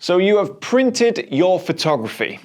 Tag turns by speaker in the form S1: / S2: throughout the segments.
S1: So you have printed your photography.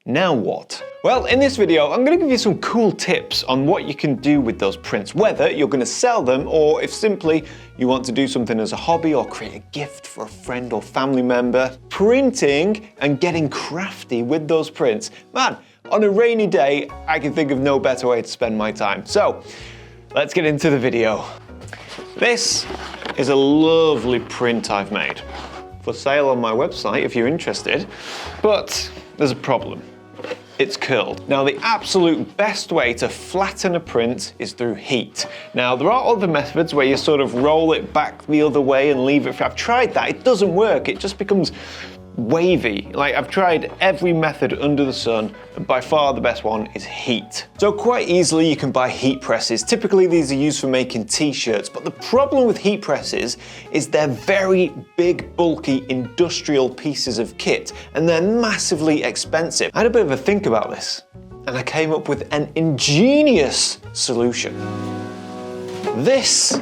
S1: Now what? Well, in this video, I'm going to give you some cool tips on what you can do with those prints, whether you're going to sell them or if simply you want to do something as a hobby or create a gift for a friend or family member. Printing and getting crafty with those prints. Man, on a rainy day, I can think of no better way to spend my time. So, let's get into the video. This is a lovely print I've made. For sale on my website if you're interested, but there's a problem. It's curled. Now, the absolute best way to flatten a print is through heat. Now, there are other methods where you sort of roll it back the other way and leave it. I've tried that, it doesn't work. It just becomes wavy. Like, I've tried every method under the sun, and by far the best one is heat. So quite easily you can buy heat presses. Typically these are used for making t-shirts, but the problem with heat presses is they're very big, bulky, industrial pieces of kit, and they're massively expensive. I had a bit of a think about this, and I came up with an ingenious solution. This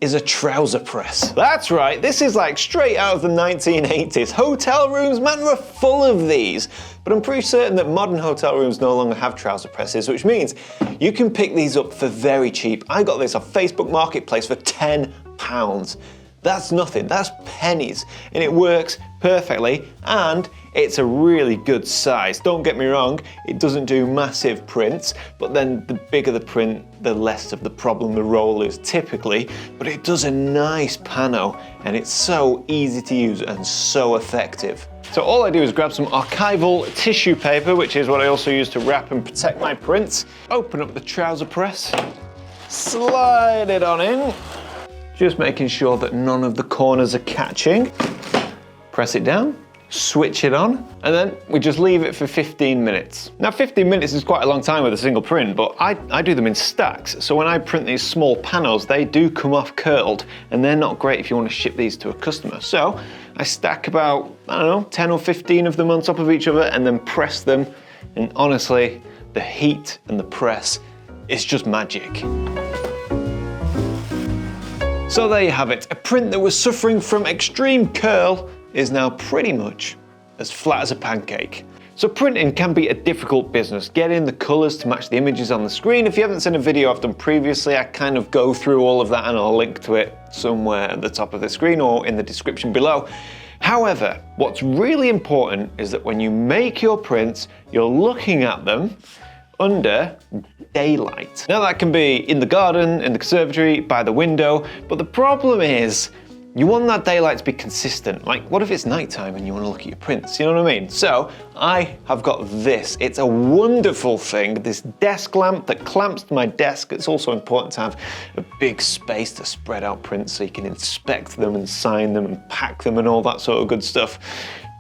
S1: is a trouser press. That's right, this is like straight out of the 1980s. Hotel rooms, man, were full of these. But I'm pretty certain that modern hotel rooms no longer have trouser presses, which means you can pick these up for very cheap. I got this off Facebook Marketplace for £10. That's nothing, that's pennies. And it works perfectly, and it's a really good size. Don't get me wrong, it doesn't do massive prints, but then the bigger the print, the less of the problem the roll is typically, but it does a nice pano, and it's so easy to use and so effective. So all I do is grab some archival tissue paper, which is what I also use to wrap and protect my prints, open up the trouser press, slide it on in, just making sure that none of the corners are catching. Press it down, switch it on, and then we just leave it for 15 minutes. Now 15 minutes is quite a long time with a single print, but I do them in stacks. So when I print these small panels, they do come off curled, and they're not great if you want to ship these to a customer. So I stack about, I don't know, 10 or 15 of them on top of each other and then press them. And honestly, the heat and the press is just magic. So there you have it. A print that was suffering from extreme curl is now pretty much as flat as a pancake. So printing can be a difficult business. Getting the colors to match the images on the screen. If you haven't seen a video I've done previously, I kind of go through all of that, and I'll link to it somewhere at the top of the screen or in the description below. However, what's really important is that when you make your prints, you're looking at them under daylight. Now that can be in the garden, in the conservatory, by the window, but the problem is you want that daylight to be consistent. Like, what if it's nighttime and you want to look at your prints? You know what I mean? So I have got this. It's a wonderful thing, this desk lamp that clamps to my desk. It's also important to have a big space to spread out prints so you can inspect them and sign them and pack them and all that sort of good stuff.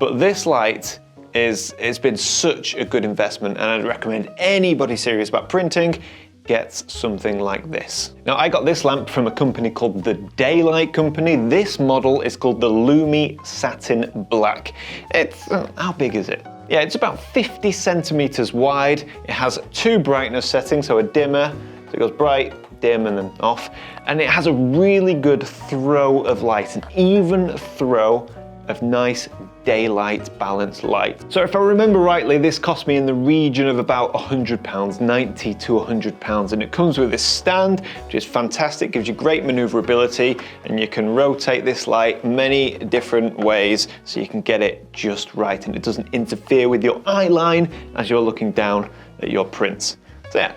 S1: But this light it's been such a good investment, and I'd recommend anybody serious about printing gets something like this. Now, I got this lamp from a company called the Daylight Company. This model is called the Lumi Satin Black. It's, how big is it? Yeah, it's about 50 centimeters wide. It has 2 brightness settings, so a dimmer, so it goes bright, dim, and then off. And it has a really good throw of light, an even throw of nice daylight balanced light. So if I remember rightly, this cost me in the region of about £100, 90 to £100, and it comes with this stand, which is fantastic, gives you great maneuverability, and you can rotate this light many different ways so you can get it just right, and it doesn't interfere with your eye line as you're looking down at your prints. So yeah,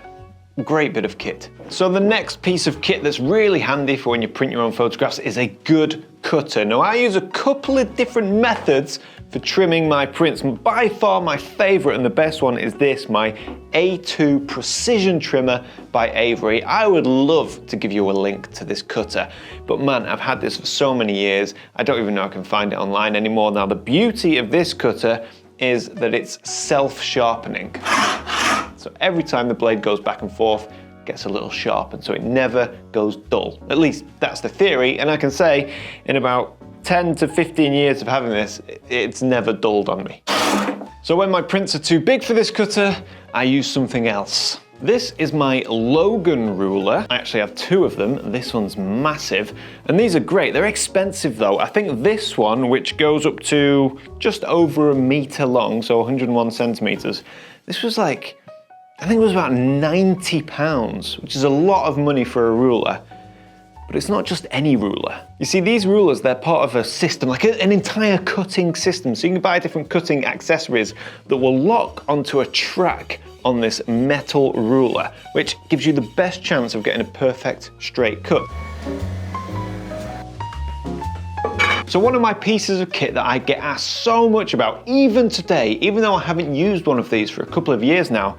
S1: great bit of kit. So the next piece of kit that's really handy for when you print your own photographs is a good cutter. Now, I use a couple of different methods for trimming my prints. By far my favorite and the best one is this, my A2 Precision Trimmer by Avery. I would love to give you a link to this cutter, but man, I've had this for so many years, I don't even know I can find it online anymore. Now, the beauty of this cutter is that it's self-sharpening. So every time the blade goes back and forth, it gets a little sharpened, so it never goes dull. At least that's the theory, and I can say in about 10 to 15 years of having this, it's never dulled on me. So when my prints are too big for this cutter, I use something else. This is my Logan ruler. I actually have two of them. This one's massive, and these are great. They're expensive though. I think this one, which goes up to just over 1 meter long, so 101 centimeters, this was like, I think it was about £90, which is a lot of money for a ruler. But it's not just any ruler. You see, these rulers, they're part of a system, like an entire cutting system. So you can buy different cutting accessories that will lock onto a track on this metal ruler, which gives you the best chance of getting a perfect straight cut. So one of my pieces of kit that I get asked so much about, even today, even though I haven't used one of these for a couple of years now,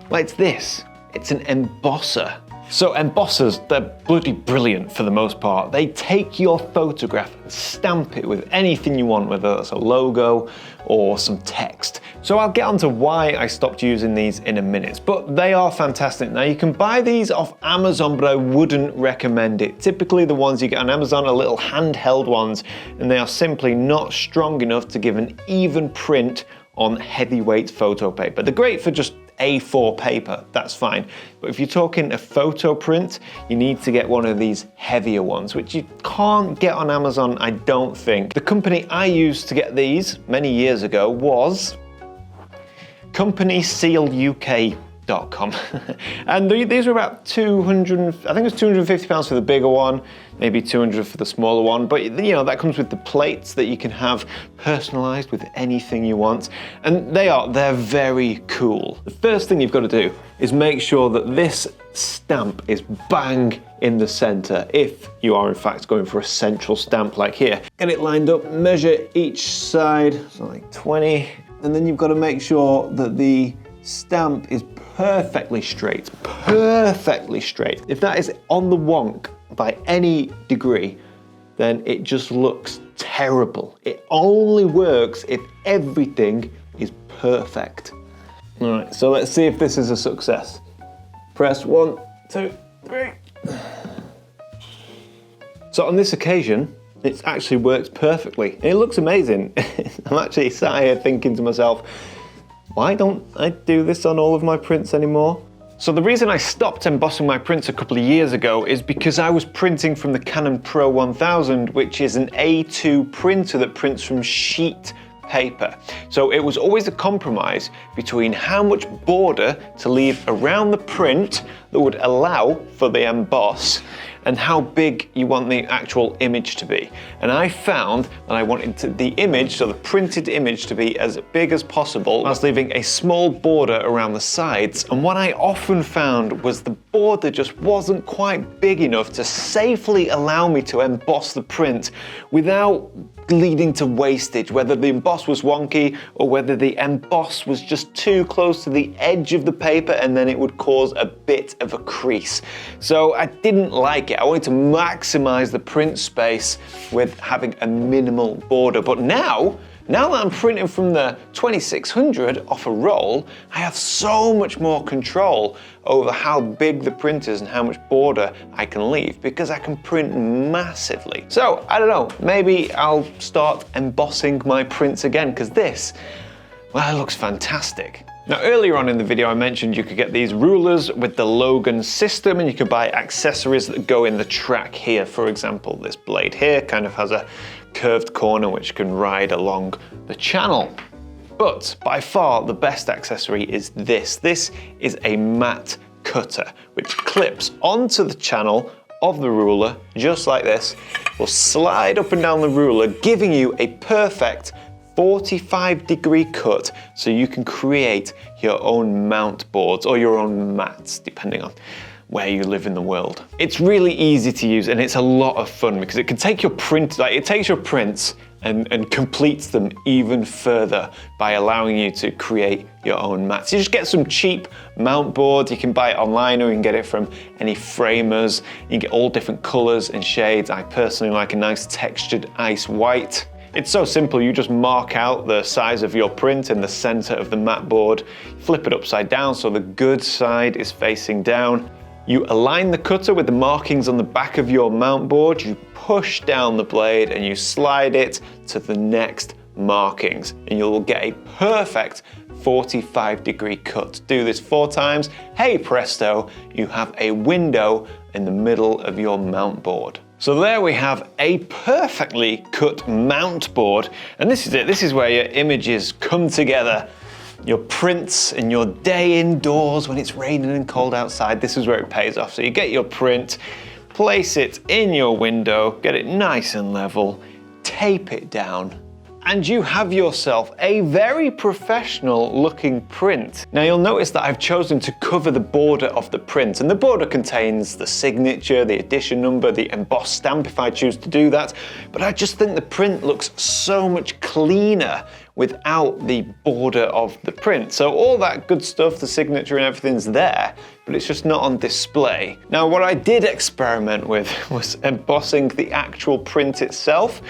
S1: well, it's this. It's an embosser. So embossers, they're bloody brilliant for the most part. They take your photograph and stamp it with anything you want, whether that's a logo or some text. So I'll get onto why I stopped using these in a minute, but they are fantastic. Now you can buy these off Amazon, but I wouldn't recommend it. Typically the ones you get on Amazon are little handheld ones, and they are simply not strong enough to give an even print on heavyweight photo paper. They're great for just A4 paper, that's fine. But if you're talking a photo print, you need to get one of these heavier ones, which you can't get on Amazon, I don't think. The company I used to get these many years ago was companysealuk.com. And these were about 200, I think it was £250 for the bigger one, maybe 200 for the smaller one, but you know, that comes with the plates that you can have personalized with anything you want. And they're very cool. The first thing you've got to do is make sure that this stamp is bang in the center, if you are in fact going for a central stamp like here. Get it lined up, measure each side, so like 20, and then you've got to make sure that the stamp is perfectly straight, perfectly straight. If that is on the wonk by any degree, then it just looks terrible. It only works if everything is perfect. All right, so let's see if this is a success. Press 1, 2, 3. So on this occasion, it actually works perfectly. It looks amazing. I'm actually sat here thinking to myself, why don't I do this on all of my prints anymore? So the reason I stopped embossing my prints a couple of years ago is because I was printing from the Canon Pro 1000, which is an A2 printer that prints from sheet paper. So it was always a compromise between how much border to leave around the print that would allow for the emboss and how big you want the actual image to be. And I found that I wanted the image, so the printed image, to be as big as possible whilst leaving a small border around the sides. And what I often found was the border just wasn't quite big enough to safely allow me to emboss the print without leading to wastage, whether the emboss was wonky or whether the emboss was just too close to the edge of the paper and then it would cause a bit of a crease. So I didn't like it. I wanted to maximize the print space with having a minimal border. But now that I'm printing from the 2600 off a roll, I have so much more control over how big the print is and how much border I can leave, because I can print massively. So, I don't know, maybe I'll start embossing my prints again, because this, well, it looks fantastic. Now, earlier on in the video, I mentioned you could get these rulers with the Logan system, and you could buy accessories that go in the track here. For example, this blade here kind of has a curved corner which can ride along the channel. But by far the best accessory is this. This is a matte cutter, which clips onto the channel of the ruler, just like this. Will slide up and down the ruler, giving you a perfect 45-degree cut, so you can create your own mount boards or your own mats, depending on where you live in the world. It's really easy to use and it's a lot of fun because it can take your print, like it takes your prints and completes them even further by allowing you to create your own mats. You just get some cheap mount boards. You can buy it online or you can get it from any framers. You can get all different colors and shades. I personally like a nice textured ice white. It's so simple, you just mark out the size of your print in the center of the mat board, flip it upside down so the good side is facing down. You align the cutter with the markings on the back of your mount board, you push down the blade and you slide it to the next markings, and you'll get a perfect 45-degree cut. Do this 4 times. Hey presto, you have a window in the middle of your mount board. So there we have a perfectly cut mount board, and this is it. This is where your images come together. Your prints and your day indoors when it's raining and cold outside, this is where it pays off. So you get your print, place it in your window, get it nice and level, tape it down, and you have yourself a very professional looking print. Now you'll notice that I've chosen to cover the border of the print, and the border contains the signature, the edition number, the embossed stamp if I choose to do that, but I just think the print looks so much cleaner without the border of the print. So all that good stuff, the signature and everything's there, but it's just not on display. Now what I did experiment with was embossing the actual print itself,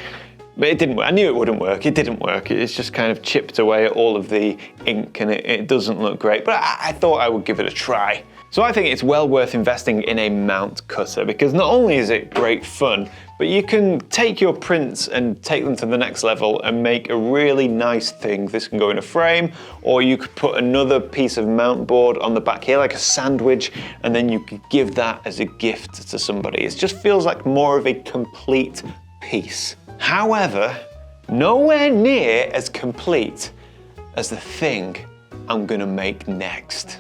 S1: but it didn't work. I knew it wouldn't work. It didn't work. It's just kind of chipped away at all of the ink, and it doesn't look great, but I thought I would give it a try. So I think it's well worth investing in a mount cutter, because not only is it great fun, but you can take your prints and take them to the next level and make a really nice thing. This can go in a frame, or you could put another piece of mount board on the back here, like a sandwich, and then you could give that as a gift to somebody. It just feels like more of a complete piece. However, nowhere near as complete as the thing I'm gonna make next.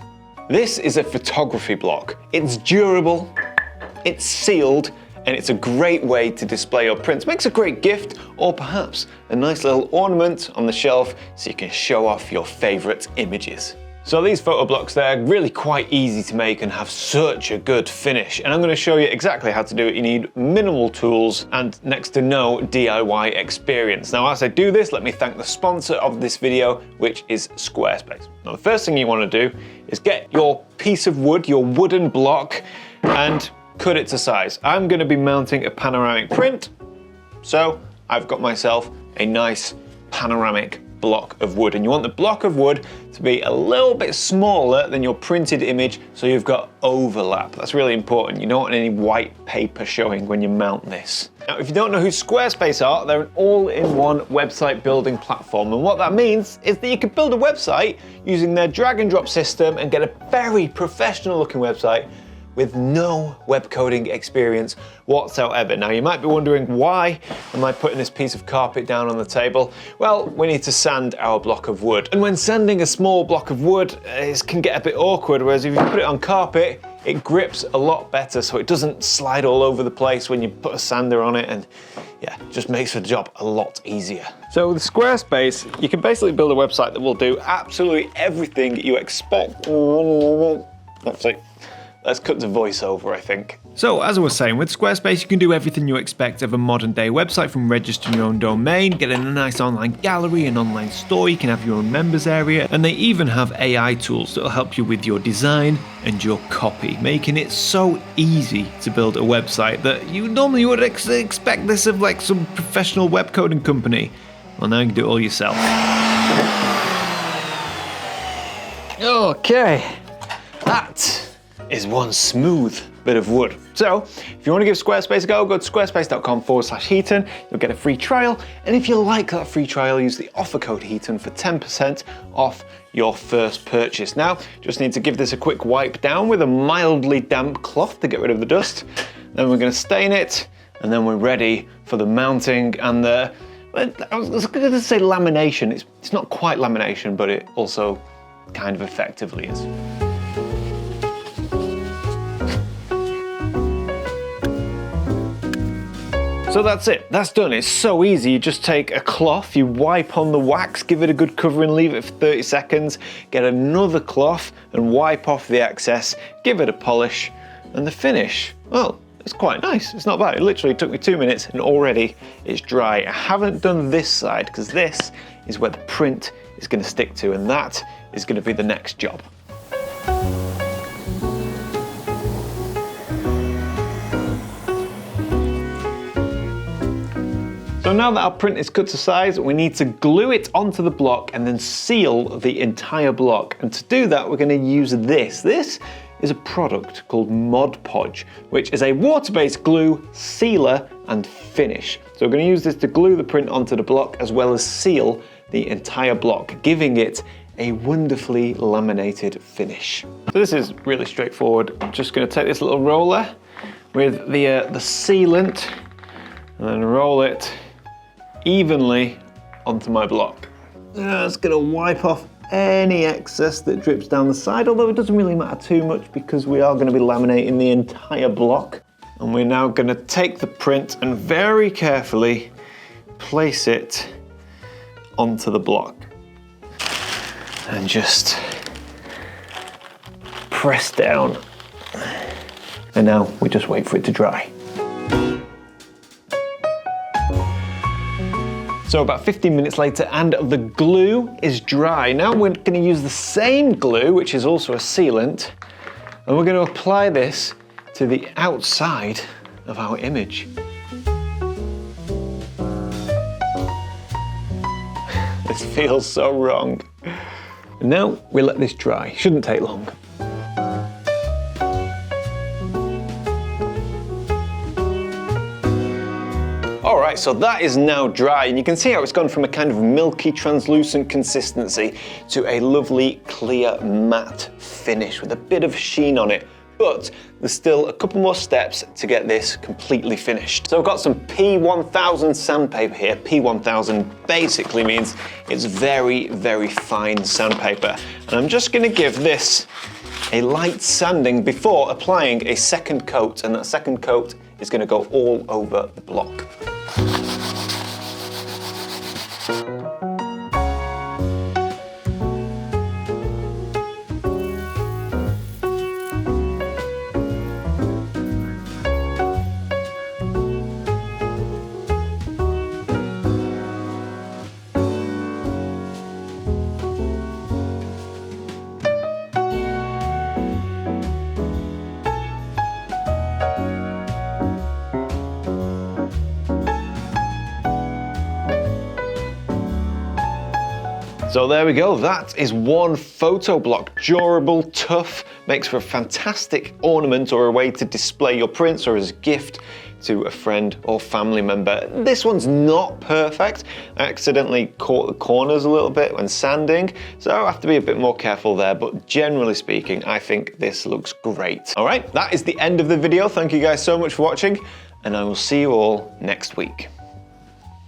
S1: This is a photography block. It's durable, it's sealed, and it's a great way to display your prints. Makes a great gift, or perhaps a nice little ornament on the shelf so you can show off your favorite images. So these photo blocks, they're really quite easy to make and have such a good finish. And I'm gonna show you exactly how to do it. You need minimal tools and next to no DIY experience. Now, as I do this, let me thank the sponsor of this video, which is Squarespace. Now, the first thing you wanna do is get your piece of wood, your wooden block, and cut it to size. I'm gonna be mounting a panoramic print, so I've got myself a nice panoramic block of wood, and you want the block of wood to be a little bit smaller than your printed image so you've got overlap. That's really important. You don't want any white paper showing when you mount this. Now, if you don't know who Squarespace are, they're an all-in-one website building platform, and what that means is that you can build a website using their drag and drop system and get a very professional looking website with no web coding experience whatsoever. Now you might be wondering, why am I putting this piece of carpet down on the table? Well, we need to sand our block of wood. And when sanding a small block of wood, it can get a bit awkward, whereas if you put it on carpet, it grips a lot better so it doesn't slide all over the place when you put a sander on it, and yeah, it just makes the job a lot easier. So with Squarespace, you can basically build a website that will do absolutely everything you expect. That's it. Let's cut to voiceover, I think. So, as I was saying, with Squarespace, you can do everything you expect of a modern day website, from registering your own domain, getting a nice online gallery, an online store, you can have your own members area, and they even have AI tools that'll help you with your design and your copy, making it so easy to build a website that you normally would expect this of like some professional web coding company. Well, now you can do it all yourself. Okay, that is one smooth bit of wood. So if you want to give Squarespace a go to squarespace.com/Heaton. You'll get a free trial, and if you like that free trial, use the offer code Heaton for 10% off your first purchase. Now, just need to give this a quick wipe down with a mildly damp cloth to get rid of the dust. Then we're going to stain it, and then we're ready for the mounting and the, I was going to say lamination. It's not quite lamination, but it also kind of effectively is. So that's it, that's done. It's so easy. You just take a cloth, you wipe on the wax, give it a good cover and leave it for 30 seconds, get another cloth and wipe off the excess, give it a polish, and the finish, well, it's quite nice. It's not bad. It literally took me 2 minutes and already it's dry. I haven't done this side because this is where the print is going to stick to, and that is going to be the next job. So now that our print is cut to size, we need to glue it onto the block and then seal the entire block. And to do that, we're going to use this. This is a product called Mod Podge, which is a water-based glue, sealer, and finish. So we're going to use this to glue the print onto the block as well as seal the entire block, giving it a wonderfully laminated finish. So this is really straightforward. I'm just going to take this little roller with the sealant and then roll it evenly onto my block. It's going to wipe off any excess that drips down the side, although it doesn't really matter too much because we are going to be laminating the entire block. And we're now going to take the print and very carefully place it onto the block. And just press down. And now we just wait for it to dry. So about 15 minutes later and the glue is dry. Now we're going to use the same glue, which is also a sealant, and we're going to apply this to the outside of our image. This feels so wrong. And now we let this dry. Shouldn't take long. Alright, so that is now dry, and you can see how it's gone from a kind of milky, translucent consistency to a lovely, clear, matte finish with a bit of sheen on it. But there's still a couple more steps to get this completely finished. So I've got some P1000 sandpaper here. P1000 basically means it's very, very fine sandpaper. And I'm just going to give this a light sanding before applying a second coat, and that second coat is going to go all over the block. So there we go, that is one photo block. Durable, tough, makes for a fantastic ornament or a way to display your prints or as a gift to a friend or family member. This one's not perfect. I accidentally caught the corners a little bit when sanding, so I have to be a bit more careful there, but generally speaking, I think this looks great. All right, that is the end of the video. Thank you guys so much for watching, and I will see you all next week.